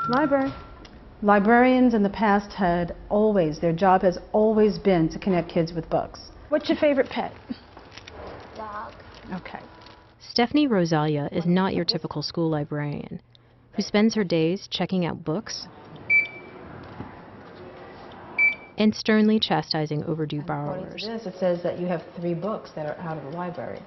Library. Librarians in the past their job has always been to connect kids with books. What's your favorite pet? Dog. Okay. Stephanie Rosalia is not your typical school librarian, who spends her days checking out books and sternly chastising overdue borrowers. According to this, it says that you have 3 books that are out of the library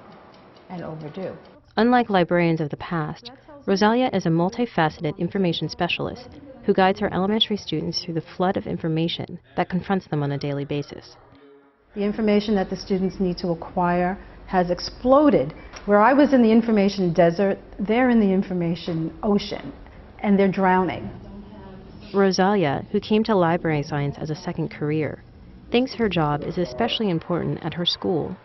and overdue. Unlike librarians of the past, Rosalia is a multifaceted information specialist who guides her elementary students through the flood of information that confronts them on a daily basis. The information that the students need to acquire has exploded. Where I was in the information desert, they're in the information ocean, and they're drowning. Rosalia, who came to library science as a second career, thinks her job is especially important at her school,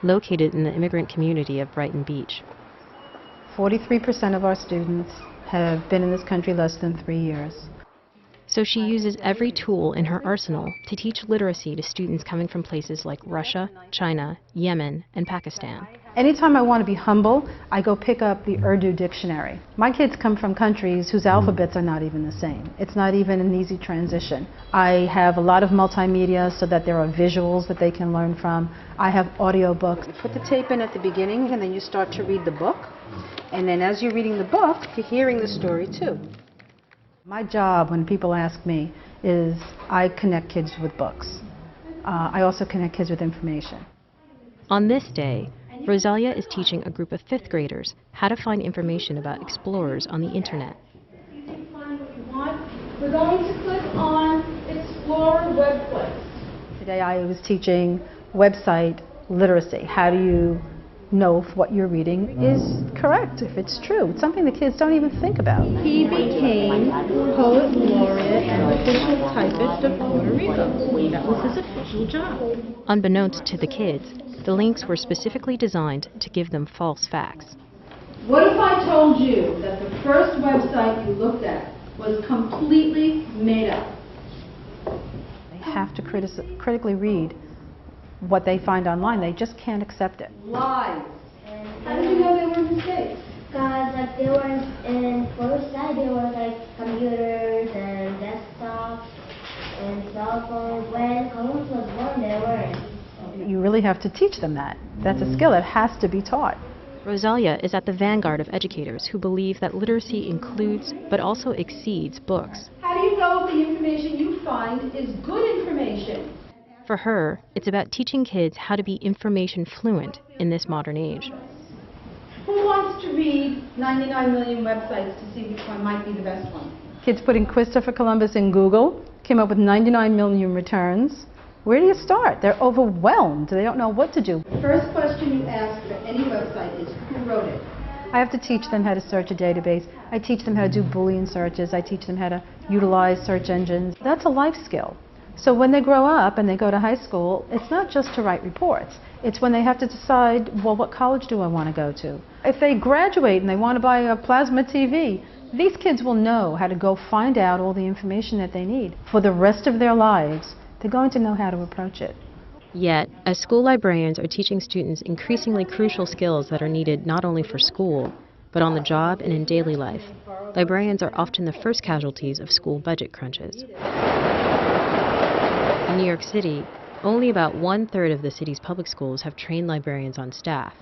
located in the immigrant community of Brighton Beach. 43% of our students have been in this country less than 3 years. So she uses every tool in her arsenal to teach literacy to students coming from places like Russia, China, Yemen, and Pakistan. Anytime I want to be humble, I go pick up the Urdu dictionary. My kids come from countries whose alphabets are not even the same. It's not even an easy transition. I have a lot of multimedia so that there are visuals that they can learn from. I have audiobooks. You put the tape in at the beginning and then you start to read the book. And then as you're reading the book, you're hearing the story too. My job, when people ask me, is I connect kids with books. I also connect kids with information. On this day, Rosalia is teaching a group of 5th graders how to find information about explorers on the internet. We're going to click on Explore Web Place. Today I was teaching website literacy. How do you know if what you're reading is correct, if it's true? It's something the kids don't even think about. He became Poet Laureate and official typist of Puerto Rico. That was his official job. Unbeknownst to the kids, the links were specifically designed to give them false facts. What if I told you that the first website you looked at was completely made up? They have to critically read what they find online. They just can't accept it. Lies. How did you know they were mistakes? Because they were in first side, there was computers and desktops and cell phones. When Columbus was born, they weren't. You really have to teach them that. That's a skill that has to be taught. Rosalia is at the vanguard of educators who believe that literacy includes but also exceeds books. How do you know if the information you find is good information? For her, it's about teaching kids how to be information fluent in this modern age. Who wants to read 99 million websites to see which one might be the best one? Kids putting Christopher Columbus in Google came up with 99 million returns. Where do you start? They're overwhelmed. They don't know what to do. The first question you ask for any website is, who wrote it? I have to teach them how to search a database. I teach them how to do Boolean searches. I teach them how to utilize search engines. That's a life skill. So when they grow up and they go to high school, it's not just to write reports. It's when they have to decide, well, what college do I want to go to? If they graduate and they want to buy a plasma TV, these kids will know how to go find out all the information that they need. For the rest of their lives, they're going to know how to approach it. Yet, as school librarians are teaching students increasingly crucial skills that are needed not only for school, but on the job and in daily life, librarians are often the first casualties of school budget crunches. In New York City, only about 1/3 of the city's public schools have trained librarians on staff,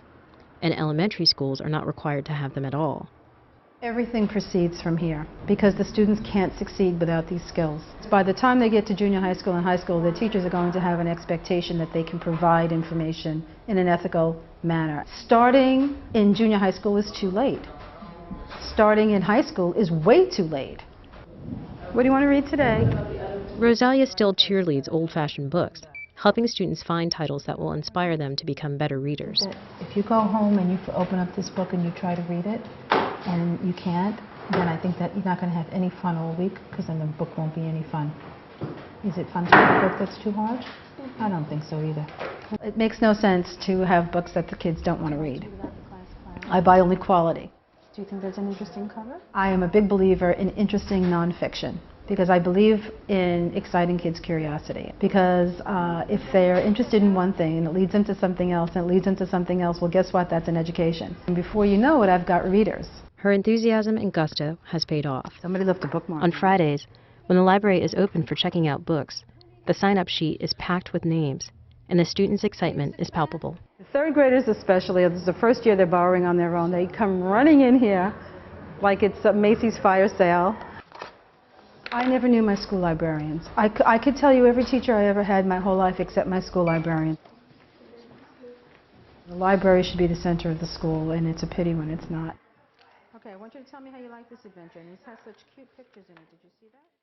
and elementary schools are not required to have them at all. Everything proceeds from here because the students can't succeed without these skills. By the time they get to junior high school and high school, the teachers are going to have an expectation that they can provide information in an ethical manner. Starting in junior high school is too late. Starting in high school is way too late. What do you want to read today? Rosalia still cheerleads old-fashioned books, helping students find titles that will inspire them to become better readers. If you go home and you open up this book and you try to read it, and you can't, then I think that you're not going to have any fun all week, because then the book won't be any fun. Is it fun to read a book that's too hard? I don't think so either. It makes no sense to have books that the kids don't want to read. I buy only quality. Do you think there's an interesting cover? I am a big believer in interesting nonfiction, because I believe in exciting kids' curiosity. Because if they're interested in one thing and it leads into something else and it leads into something else, well, guess what? That's an education. And before you know it, I've got readers. Her enthusiasm and gusto has paid off. Somebody left a bookmark. On Fridays, when the library is open for checking out books, the sign-up sheet is packed with names, and the students' excitement is palpable. The third graders especially, this is the first year they're borrowing on their own. They come running in here like it's a Macy's fire sale. I never knew my school librarians. I could tell you every teacher I ever had my whole life except my school librarian. The library should be the center of the school, and it's a pity when it's not. Okay, I want you to tell me how you like this adventure, and this has such cute pictures in it. Did you see that?